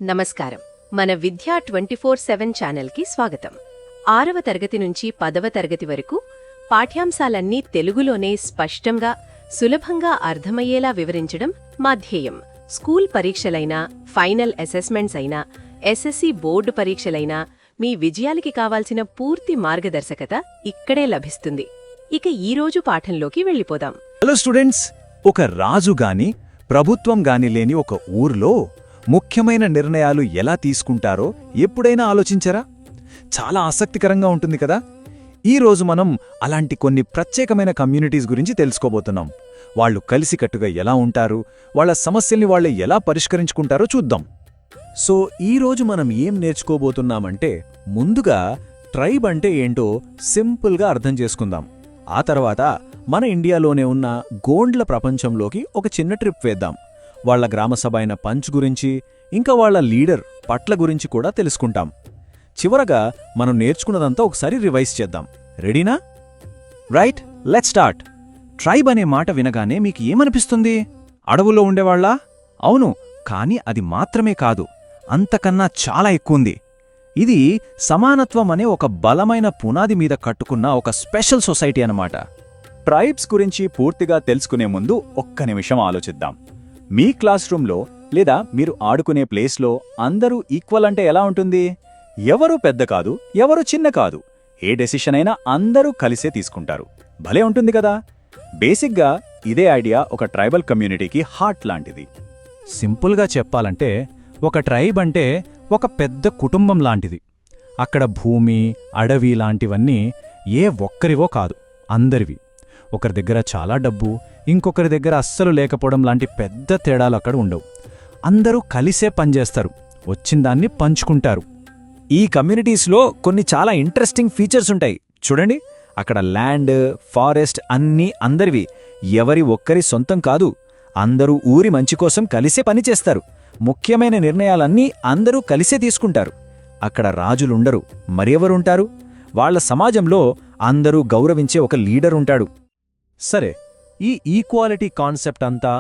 నమస్కారం. మన విద్యా 24/7 ఛానల్కి స్వాగతం. 6వ తరగతి నుంచి 10వ తరగతి వరకు పాఠ్యాంశాలన్నీ తెలుగులోనే స్పష్టంగా, సులభంగా అర్థమయ్యేలా వివరించడం మా ధ్యేయం. స్కూల్ పరీక్షలైనా, ఫైనల్ అసెస్మెంట్స్ అయినా, ఎస్ఎస్సి బోర్డు పరీక్షలైనా మీ విజయాలకి కావాల్సిన పూర్తి మార్గదర్శకత ఇక్కడే లభిస్తుంది. ఇక ఈరోజు పాఠంలోకి వెళ్ళిపోదాం. హలో స్టూడెంట్స్, ఒక రాజు గాని ప్రభుత్వం గాని లేని ఒక ఊర్లో ముఖ్యమైన నిర్ణయాలు ఎలా తీసుకుంటారో ఎప్పుడైనా ఆలోచించారా? చాలా ఆసక్తికరంగా ఉంటుంది కదా. ఈరోజు మనం అలాంటి కొన్ని ప్రత్యేకమైన కమ్యూనిటీస్ గురించి తెలుసుకోబోతున్నాం. వాళ్ళు కలిసికట్టుగా ఎలా ఉంటారు, వాళ్ళ సమస్యల్ని వాళ్ళు ఎలా పరిష్కరించుకుంటారో చూద్దాం. సో ఈరోజు మనం ఏం నేర్చుకోబోతున్నామంటే, ముందుగా ట్రైబ్ అంటే ఏంటో సింపుల్గా అర్థం చేసుకుందాం. ఆ తర్వాత మన ఇండియాలోనే ఉన్న గోండ్ల ప్రపంచంలోకి ఒక చిన్న ట్రిప్ వేద్దాం. వాళ్ల గ్రామసభ అయిన పంచ్ గురించి, ఇంకా వాళ్ల లీడర్ పట్ల గురించి కూడా తెలుసుకుంటాం. చివరగా మనం నేర్చుకున్నదంతా ఒకసారి రివైజ్ చేద్దాం. రెడీనా? Right, let's start. ట్రైబ్ అనే మాట వినగానే మీకు ఏమనిపిస్తుంది? అడవుల్లో ఉండేవాళ్లా? అవును, కానీ అది మాత్రమే కాదు, అంతకన్నా చాలా ఎక్కువుంది. ఇది సమానత్వం అనే ఒక బలమైన పునాది మీద కట్టుకున్న ఒక స్పెషల్ సొసైటీ అన్నమాట. ట్రైబ్స్ గురించి పూర్తిగా తెలుసుకునే ముందు ఒక్క నిమిషం ఆలోచిద్దాం. మీ క్లాస్ రూమ్లో లేదా మీరు ఆడుకునే ప్లేస్లో అందరూ ఈక్వల్ అంటే ఎలా ఉంటుంది? ఎవరూ పెద్ద కాదు, ఎవరూ చిన్న కాదు. ఏ డెసిషన్ అయినా అందరూ కలిసే తీసుకుంటారు. భలే ఉంటుంది కదా. బేసిక్గా ఇదే ఐడియా ఒక ట్రైబల్ కమ్యూనిటీకి హార్ట్ లాంటిది. సింపుల్గా చెప్పాలంటే, ఒక ట్రైబ్ అంటే ఒక పెద్ద కుటుంబం లాంటిది. అక్కడ భూమి, అడవి లాంటివన్నీ ఏ ఒక్కరివో కాదు, అందరివి. ఒకరి దగ్గర చాలా డబ్బు, ఇంకొకరి దగ్గర అస్సలు లేకపోవడం లాంటి పెద్ద తేడాలు అక్కడ ఉండవు. అందరూ కలిసే పనిచేస్తారు, వచ్చిందాన్ని పంచుకుంటారు. ఈ కమ్యూనిటీస్లో కొన్ని చాలా ఇంట్రెస్టింగ్ ఫీచర్స్ ఉంటాయి. చూడండి, అక్కడ ల్యాండ్, ఫారెస్ట్ అన్నీ అందరివి, ఎవరి ఒక్కరి సొంతం కాదు. అందరూ ఊరి మంచి కోసం కలిసే పనిచేస్తారు. ముఖ్యమైన నిర్ణయాలన్నీ అందరూ కలిసే తీసుకుంటారు. అక్కడ రాజులుండరు, మరెవరుంటారు? వాళ్ల సమాజంలో అందరూ గౌరవించే ఒక లీడర్ ఉంటాడు. సరే, ఈ ఈక్వాలిటీ కాన్సెప్ట్ అంతా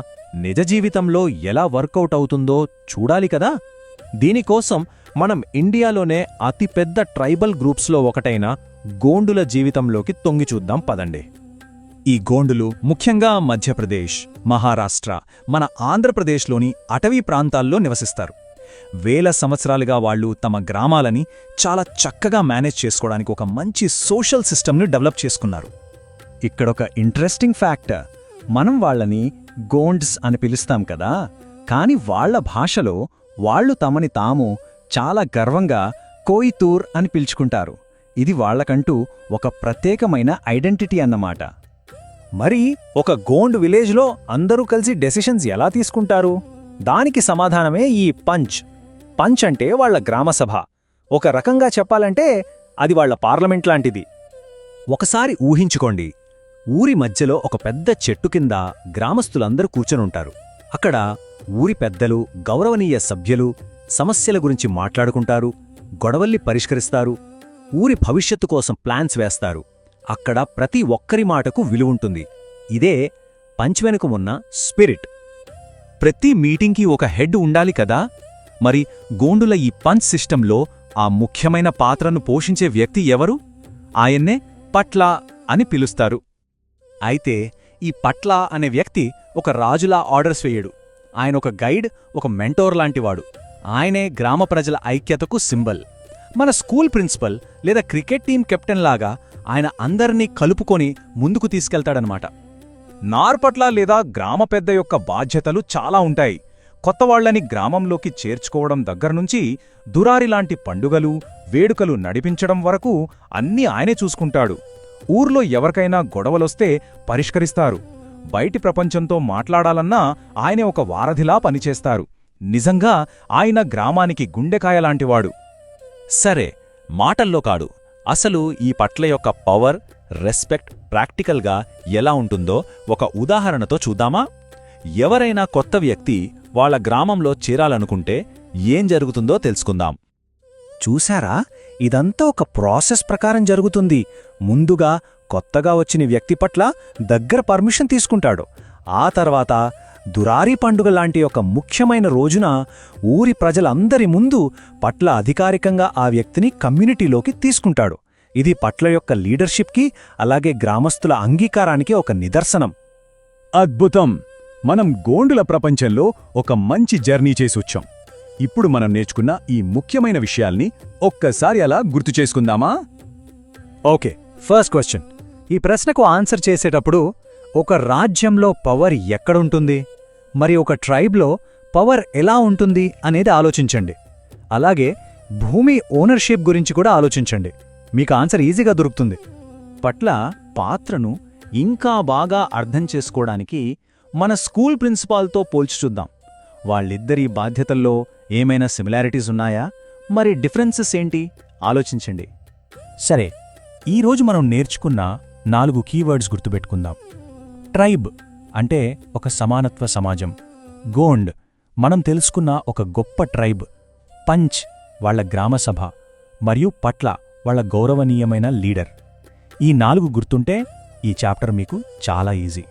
నిజ జీవితంలో ఎలా వర్కౌట్ అవుతుందో చూడాలి కదా. దీనికోసం మనం ఇండియాలోనే అతిపెద్ద ట్రైబల్ గ్రూప్స్లో ఒకటైన గోండుల జీవితంలోకి తొంగిచూద్దాం పదండి. ఈ గోండులు ముఖ్యంగా మధ్యప్రదేశ్, మహారాష్ట్ర, మన ఆంధ్రప్రదేశ్లోని అటవీ ప్రాంతాల్లో నివసిస్తారు. వేల సంవత్సరాలుగా వాళ్లు తమ గ్రామాలని చాలా చక్కగా మేనేజ్ చేసుకోవడానికి ఒక మంచి సోషల్ సిస్టమ్ని డెవలప్ చేసుకున్నారు. ఇక్కడొక ఇంట్రెస్టింగ్ ఫ్యాక్ట్, మనం వాళ్లని గోండ్స్ అని పిలుస్తాం కదా, కాని వాళ్ల భాషలో వాళ్లు తమని తాము చాలా గర్వంగా కోయితూర్ అని పిలుచుకుంటారు. ఇది వాళ్లకంటూ ఒక ప్రత్యేకమైన ఐడెంటిటీ అన్నమాట. మరి ఒక గోండ్ విలేజ్లో అందరూ కలిసి డెసిషన్స్ ఎలా తీసుకుంటారు? దానికి సమాధానమే ఈ పంచ్. పంచ్ అంటే వాళ్ల గ్రామసభ. ఒక రకంగా చెప్పాలంటే అది వాళ్ల పార్లమెంట్ లాంటిది. ఒకసారి ఊహించుకోండి, ఊరి మధ్యలో ఒక పెద్ద చెట్టు కింద గ్రామస్తులందరూ కూర్చొనుంటారు. అక్కడ ఊరి పెద్దలు, గౌరవనీయ సభ్యులు సమస్యల గురించి మాట్లాడుకుంటారు, గొడవల్ని పరిష్కరిస్తారు, ఊరి భవిష్యత్తు కోసం ప్లాన్స్ వేస్తారు. అక్కడ ప్రతి ఒక్కరి మాటకు విలువుంటుంది. ఇదే పంచ్ వెనుక ఉన్న స్పిరిట్. ప్రతి మీటింగ్కి ఒక హెడ్ ఉండాలి కదా. మరి గోండుల ఈ పంచ్ సిస్టంలో ఆ ముఖ్యమైన పాత్రను పోషించే వ్యక్తి ఎవరు? ఆయన్నే పట్లా అని పిలుస్తారు. అయితే ఈ పట్లా అనే వ్యక్తి ఒక రాజులా ఆర్డర్స్ వేయడు. ఆయన ఒక గైడ్, ఒక మెంటోర్ లాంటివాడు. ఆయనే గ్రామ ప్రజల ఐక్యతకు సింబల్. మన స్కూల్ ప్రిన్సిపల్ లేదా క్రికెట్ టీం కెప్టెన్ లాగా ఆయన అందరినీ కలుపుకొని ముందుకు తీసుకెళ్తాడనమాట. నార్పట్ల లేదా గ్రామ పెద్ద యొక్క బాధ్యతలు చాలా ఉంటాయి. కొత్తవాళ్లని గ్రామంలోకి చేర్చుకోవడం దగ్గర్నుంచి దురారిలాంటి పండుగలు, వేడుకలు నడిపించడం వరకు అన్నీ ఆయనే చూసుకుంటాడు. ఊర్లో ఎవరికైనా గొడవలొస్తే పరిష్కరిస్తారు. బయటి ప్రపంచంతో మాట్లాడాలన్నా ఆయనే ఒక వారధిలా పనిచేస్తారు. నిజంగా ఆయన గ్రామానికి గుండెకాయలాంటివాడు. సరే, మాటల్లో కాడు, అసలు ఈ పట్ల యొక్క పవర్, రెస్పెక్ట్ ప్రాక్టికల్గా ఎలా ఉంటుందో ఒక ఉదాహరణతో చూద్దామా? ఎవరైనా కొత్త వ్యక్తి వాళ్ల గ్రామంలో చేరాలనుకుంటే ఏం జరుగుతుందో తెలుసుకుందాం. చూశారా, ఇదంతా ఒక ప్రాసెస్ ప్రకారం జరుగుతుంది. ముందుగా కొత్తగా వచ్చిన వ్యక్తి పట్ల దగ్గర పర్మిషన్ తీసుకుంటాడు. ఆ తర్వాత దురారి పండుగ లాంటి ఒక ముఖ్యమైన రోజున ఊరి ప్రజలందరి ముందు పట్ల అధికారికంగా ఆ వ్యక్తిని కమ్యూనిటీలోకి తీసుకుంటాడు. ఇది పట్ల యొక్క లీడర్షిప్కి అలాగే గ్రామస్తుల అంగీకారానికి ఒక నిదర్శనం. అద్భుతం! మనం గోండుల ప్రపంచంలో ఒక మంచి జర్నీ చేసొచ్చాం. ఇప్పుడు మనం నేర్చుకున్న ఈ ముఖ్యమైన విషయాల్ని ఒక్కసారి అలా గుర్తు చేసుకుందామా? Okay, first question. ఈ ప్రశ్నకు ఆన్సర్ చేసేటప్పుడు ఒక రాజ్యంలో పవర్ ఎక్కడుంటుంది, మరి ఒక ట్రైబ్లో పవర్ ఎలా ఉంటుంది అనేది ఆలోచించండి. అలాగే భూమి ఓనర్షిప్ గురించి కూడా ఆలోచించండి. మీకు ఆన్సర్ ఈజీగా దొరుకుతుంది. పట్ల పాత్రను ఇంకా బాగా అర్థం చేసుకోవడానికి మన స్కూల్ ప్రిన్సిపాల్తో పోల్చి చూద్దాం. వాళ్ళిద్దరి బాధ్యతల్లో ఏమైనా సిమిలారిటీస్ ఉన్నాయా, మరి డిఫరెన్సెస్ ఏంటి ఆలోచించండి. సరే, ఈరోజు మనం నేర్చుకున్న 4 కీవర్డ్స్ గుర్తుపెట్టుకుందాం. ట్రైబ్ అంటే ఒక సమానత్వ సమాజం. గోండ్ మనం తెలుసుకున్న ఒక గొప్ప ట్రైబ్. పంచ్ వాళ్ళ గ్రామసభ. మరియు పట్ల వాళ్ళ గౌరవనీయమైన లీడర్. ఈ 4 గుర్తుంటే ఈ చాప్టర్ మీకు చాలా ఈజీ.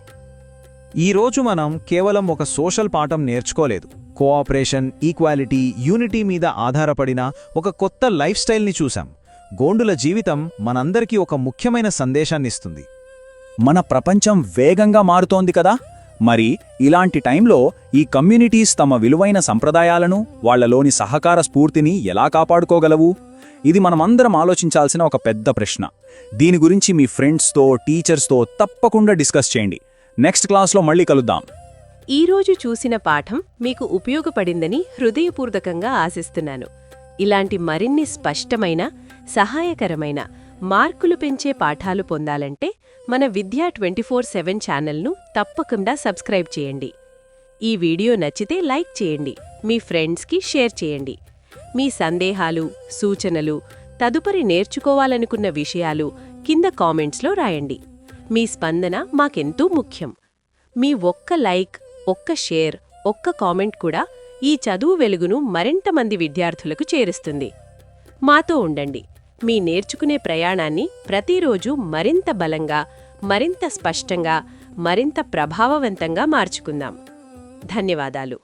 ఈరోజు మనం కేవలం ఒక సోషల్ పాఠం నేర్చుకోలేదు. కోఆపరేషన్, ఈక్వాలిటీ, యూనిటీ మీద ఆధారపడిన ఒక కొత్త లైఫ్ స్టైల్ని చూశాం. గోండుల జీవితం మనందరికీ ఒక ముఖ్యమైన సందేశాన్నిస్తుంది. మన ప్రపంచం వేగంగా మారుతోంది కదా, మరి ఇలాంటి టైంలో ఈ కమ్యూనిటీస్ తమ విలువైన సంప్రదాయాలను, వాళ్లలోని సహకార స్ఫూర్తిని ఎలా కాపాడుకోగలవు? ఇది మనమందరం ఆలోచించాల్సిన ఒక పెద్ద ప్రశ్న. దీని గురించి మీ ఫ్రెండ్స్తో, టీచర్స్తో తప్పకుండా డిస్కస్ చేయండి. నెక్స్ట్ క్లాస్లో మళ్ళీ కలుద్దాం. ఈరోజు చూసిన పాఠం మీకు ఉపయోగపడిందని హృదయపూర్వకంగా ఆశిస్తున్నాను. ఇలాంటి మరిన్ని స్పష్టమైన, సహాయకరమైన, మార్కులు పెంచే పాఠాలు పొందాలంటే మన విద్యా 24/7 ఛానల్ను తప్పకుండా సబ్స్క్రైబ్ చేయండి. ఈ వీడియో నచ్చితే లైక్ చేయండి, మీ ఫ్రెండ్స్కి షేర్ చేయండి. మీ సందేహాలు, సూచనలు, తదుపరి నేర్చుకోవాలనుకున్న విషయాలు కింద కామెంట్స్లో రాయండి. మీ స్పందన మాకెంతో ముఖ్యం. మీ ఒక్క లైక్, ఒక్క షేర్, ఒక్క కామెంట్ కూడా ఈ చదువు వెలుగును మరింత మంది విద్యార్థులకు చేరుస్తుంది. మాతో ఉండండి. మీ నేర్చుకునే ప్రయాణాన్ని ప్రతిరోజు మరింత బలంగా, మరింత స్పష్టంగా, మరింత ప్రభావవంతంగా మార్చుకుందాం. ధన్యవాదాలు.